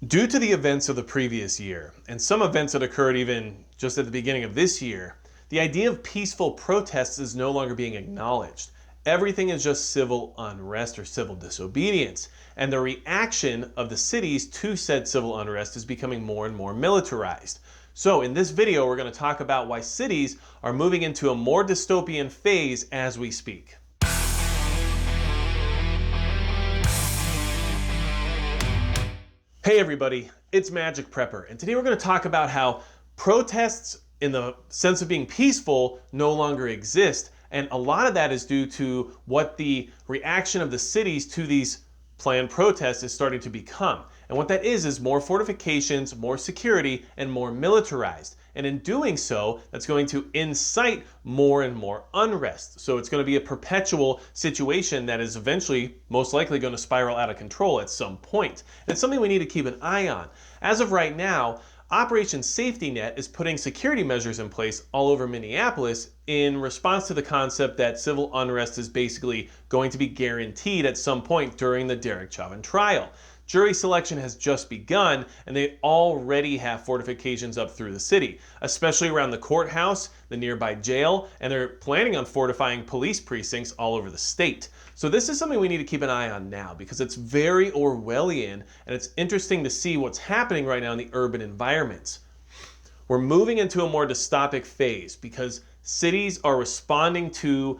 Due to the events of the previous year, and some events that occurred even just at the beginning of this year, the idea of peaceful protests is no longer being acknowledged. Everything is just civil unrest or civil disobedience, and the reaction of the cities to said civil unrest is becoming more and more militarized. So in this video, we're going to talk about why cities are moving into a more dystopian phase as we speak. Hey everybody, it's Magic Prepper, and today we're going to talk about how protests in the sense of being peaceful no longer exist, and a lot of that is due to what the reaction of the cities to these planned protests is starting to become. And what that is more fortifications, more security, and more militarized. And in doing so, that's going to incite more and more unrest. So it's going to be a perpetual situation that is eventually most likely going to spiral out of control at some point. And it's something we need to keep an eye on. As of right now, Operation Safety Net is putting security measures in place all over Minneapolis in response to the concept that civil unrest is basically going to be guaranteed at some point during the Derek Chauvin trial. Jury selection has just begun, and they already have fortifications up through the city, especially around the courthouse, the nearby jail, and they're planning on fortifying police precincts all over the state. So this is something we need to keep an eye on now because it's very Orwellian, and it's interesting to see what's happening right now in the urban environments. We're moving into a more dystopic phase because cities are responding to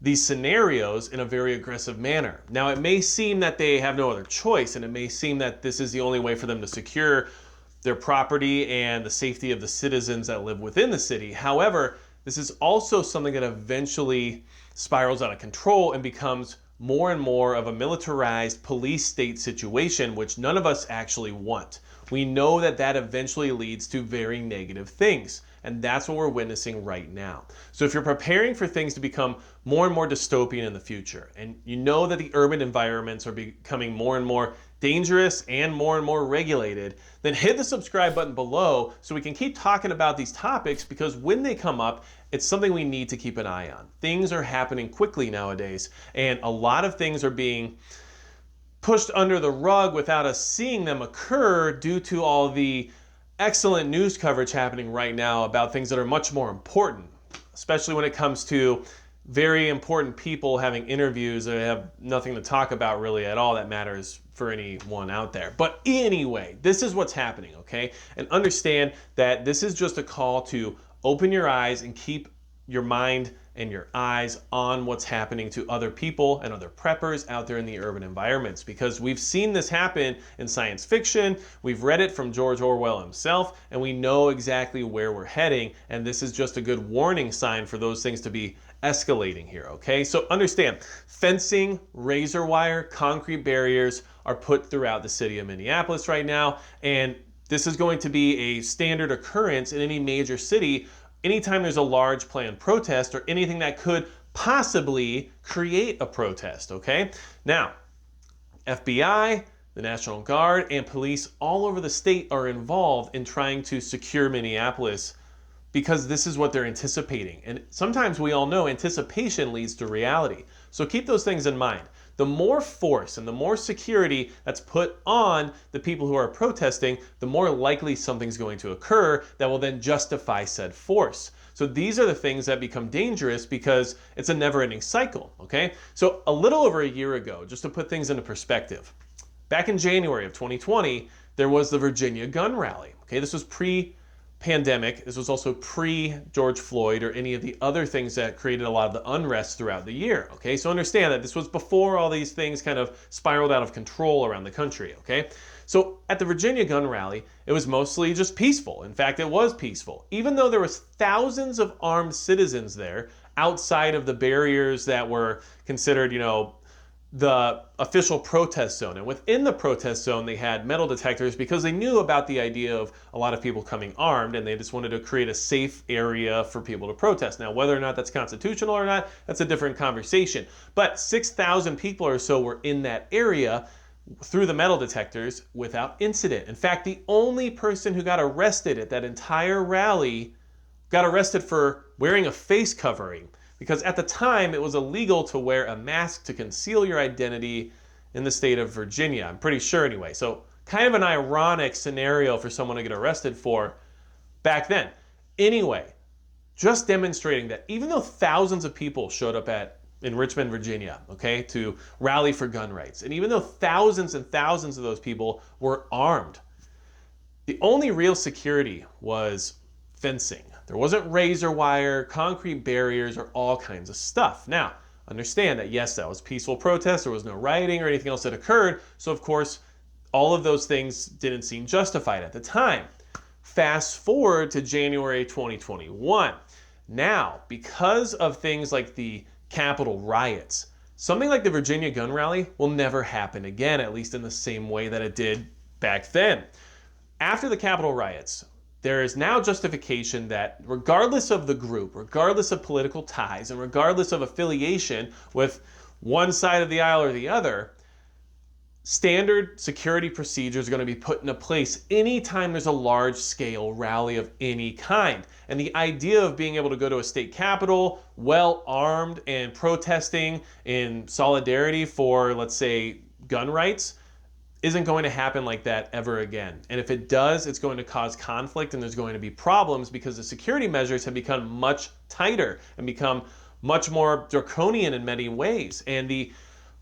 these scenarios in a very aggressive manner. Now, it may seem that they have no other choice, and it may seem that this is the only way for them to secure their property and the safety of the citizens that live within the city. However, this is also something that eventually spirals out of control and becomes more and more of a militarized police state situation, which none of us actually want. We know that that eventually leads to very negative things, and that's what we're witnessing right now. So if you're preparing for things to become more and more dystopian in the future, and you know that the urban environments are becoming more and more dangerous and more regulated, then hit the subscribe button below so we can keep talking about these topics, because when they come up, it's something we need to keep an eye on. Things are happening quickly nowadays, and a lot of things are being pushed under the rug without us seeing them occur due to all the excellent news coverage happening right now about things that are much more important, especially when it comes to very important people having interviews that have nothing to talk about really at all that matters for anyone out there. But anyway, this is what's happening, okay? And understand that this is just a call to open your eyes and keep your mind and your eyes on what's happening to other people and other preppers out there in the urban environments, because we've seen this happen in science fiction, we've read it from George Orwell himself, and we know exactly where we're heading, and this is just a good warning sign for those things to be escalating here, okay? So understand, fencing, razor wire, concrete barriers are put throughout the city of Minneapolis right now, and this is going to be a standard occurrence in any major city anytime there's a large planned protest or anything that could possibly create a protest, okay? Now, FBI, the National Guard, and police all over the state are involved in trying to secure Minneapolis because this is what they're anticipating. And sometimes we all know anticipation leads to reality. So keep those things in mind. The more force and the more security that's put on the people who are protesting, the more likely something's going to occur that will then justify said force. So these are the things that become dangerous because it's a never-ending cycle, okay? So a little over a year ago, just to put things into perspective, back in January of 2020, there was the Virginia gun rally, okay? This was pre-pandemic. This was also pre-George Floyd or any of the other things that created a lot of the unrest throughout the year, okay? So understand that this was before all these things kind of spiraled out of control around the country, okay? So at the Virginia gun rally, it was mostly just peaceful. In fact, it was peaceful. Even though there was thousands of armed citizens there outside of the barriers that were considered, the official protest zone. And within the protest zone, they had metal detectors because they knew about the idea of a lot of people coming armed, and they just wanted to create a safe area for people to protest. Now, whether or not that's constitutional or not, that's a different conversation. But 6,000 people or so were in that area through the metal detectors without incident. In fact, the only person who got arrested at that entire rally got arrested for wearing a face covering, because at the time it was illegal to wear a mask to conceal your identity in the state of Virginia. I'm pretty sure anyway. So kind of an ironic scenario for someone to get arrested for back then. Anyway, just demonstrating that even though thousands of people showed up in Richmond, Virginia, okay, to rally for gun rights, and even though thousands and thousands of those people were armed, the only real security was fencing. There wasn't razor wire, concrete barriers, or all kinds of stuff. Now, understand that yes, that was peaceful protest, there was no rioting or anything else that occurred, so of course, all of those things didn't seem justified at the time. Fast forward to January 2021. Now, because of things like the Capitol riots, something like the Virginia gun rally will never happen again, at least in the same way that it did back then. After the Capitol riots, there is now justification that regardless of the group, regardless of political ties, and regardless of affiliation with one side of the aisle or the other, standard security procedures are going to be put into place anytime there's a large-scale rally of any kind. And the idea of being able to go to a state capitol, well-armed and protesting in solidarity for, let's say, gun rights, isn't going to happen like that ever again. And if it does, it's going to cause conflict and there's going to be problems because the security measures have become much tighter and become much more draconian in many ways. And the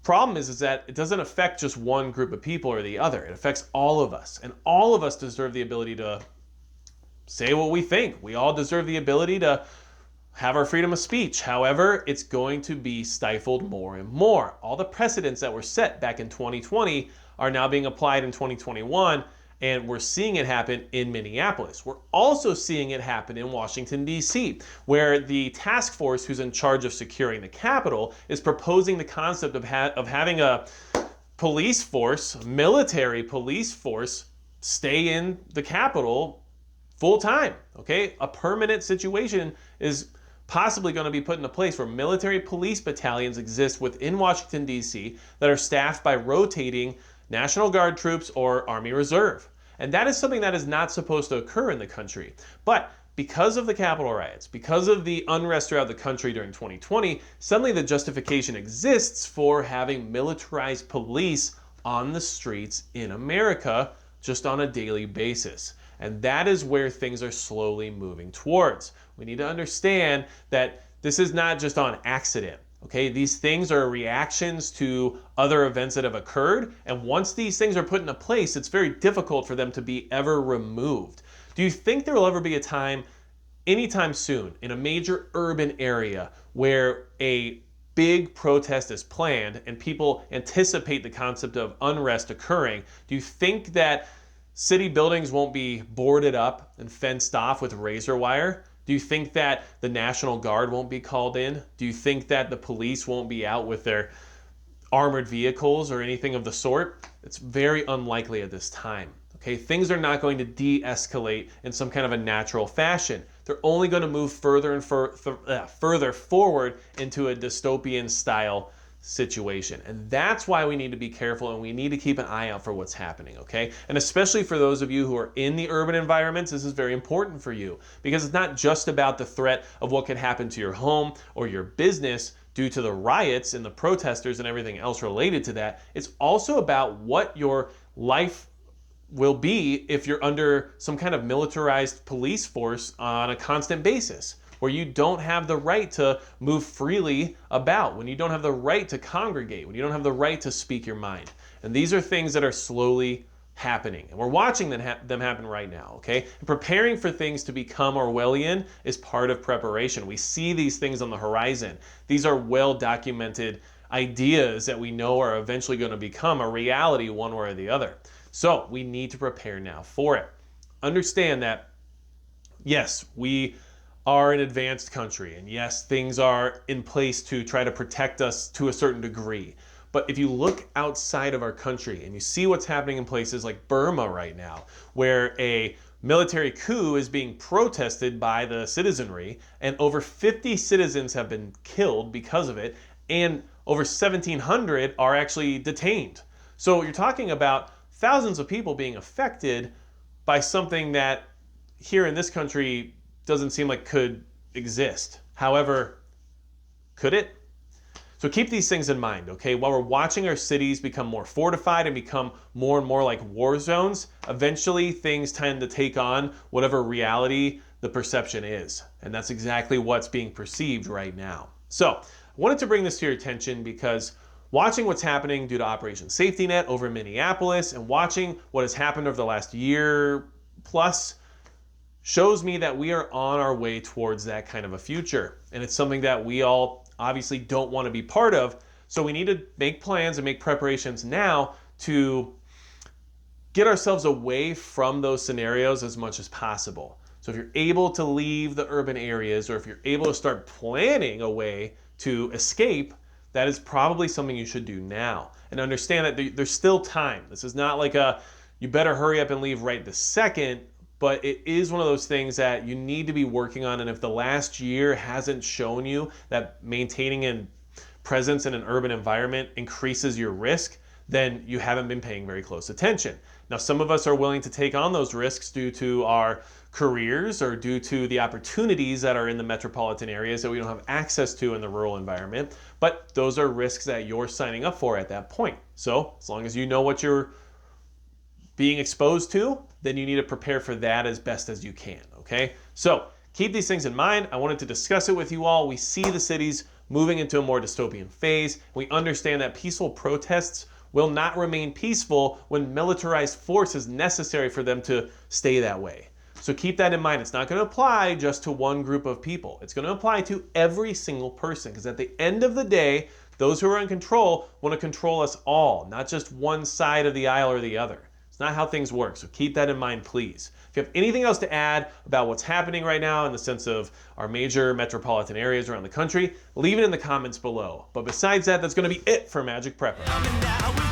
problem is that it doesn't affect just one group of people or the other. It affects all of us. And all of us deserve the ability to say what we think. We all deserve the ability to have our freedom of speech. However, it's going to be stifled more and more. All the precedents that were set back in 2020 are now being applied in 2021, and we're seeing it happen in Minneapolis. We're also seeing it happen in Washington, D.C., where the task force who's in charge of securing the Capitol is proposing the concept of having a police force, military police force, stay in the Capitol full time, okay? A permanent situation is possibly going to be put into place where military police battalions exist within Washington, D.C. that are staffed by rotating National Guard troops or Army Reserve. And that is something that is not supposed to occur in the country. But because of the Capitol riots, because of the unrest throughout the country during 2020, suddenly the justification exists for having militarized police on the streets in America just on a daily basis. And that is where things are slowly moving towards. We need to understand that this is not just on accident. Okay, these things are reactions to other events that have occurred, and once these things are put into place, it's very difficult for them to be ever removed. Do you think there will ever be a time, anytime soon, in a major urban area where a big protest is planned and people anticipate the concept of unrest occurring? Do you think that city buildings won't be boarded up and fenced off with razor wire? Do you think that the National Guard won't be called in? Do you think that the police won't be out with their armored vehicles or anything of the sort? It's very unlikely at this time. Okay, things are not going to de-escalate in some kind of a natural fashion. They're only going to move further and further forward into a dystopian style situation. And that's why we need to be careful and we need to keep an eye out for what's happening, okay? And especially for those of you who are in the urban environments, this is very important for you because it's not just about the threat of what could happen to your home or your business due to the riots and the protesters and everything else related to that. It's also about what your life will be if you're under some kind of militarized police force on a constant basis, where you don't have the right to move freely about, when you don't have the right to congregate, when you don't have the right to speak your mind. And these are things that are slowly happening. And we're watching them happen right now, okay? And preparing for things to become Orwellian is part of preparation. We see these things on the horizon. These are well-documented ideas that we know are eventually going to become a reality one way or the other. So we need to prepare now for it. Understand that, yes, we are an advanced country, and yes, things are in place to try to protect us to a certain degree. But if you look outside of our country and you see what's happening in places like Burma right now, where a military coup is being protested by the citizenry, and over 50 citizens have been killed because of it, and over 1,700 are actually detained. So you're talking about thousands of people being affected by something that here in this country doesn't seem like could exist. However, could it? So keep these things in mind, okay? While we're watching our cities become more fortified and become more and more like war zones, eventually things tend to take on whatever reality the perception is. And that's exactly what's being perceived right now. So I wanted to bring this to your attention because watching what's happening due to Operation Safety Net over in Minneapolis and watching what has happened over the last year plus shows me that we are on our way towards that kind of a future. And it's something that we all obviously don't want to be part of. So we need to make plans and make preparations now to get ourselves away from those scenarios as much as possible. So if you're able to leave the urban areas, or if you're able to start planning a way to escape, that is probably something you should do now. And understand that there's still time. This is not like you better hurry up and leave right this second, but it is one of those things that you need to be working on. And if the last year hasn't shown you that maintaining a presence in an urban environment increases your risk, then you haven't been paying very close attention. Now, some of us are willing to take on those risks due to our careers or due to the opportunities that are in the metropolitan areas that we don't have access to in the rural environment. But those are risks that you're signing up for at that point. So as long as you know what you're being exposed to, then you need to prepare for that as best as you can, okay? So keep these things in mind. I wanted to discuss it with you all. We see the cities moving into a more dystopian phase. We understand that peaceful protests will not remain peaceful when militarized force is necessary for them to stay that way. So keep that in mind. It's not going to apply just to one group of people. It's going to apply to every single person, because at the end of the day, those who are in control want to control us all, not just one side of the aisle or the other. It's not how things work, so keep that in mind, please. If you have anything else to add about what's happening right now in the sense of our major metropolitan areas around the country, leave it in the comments below. But besides that, that's going to be it for Magic Prepper.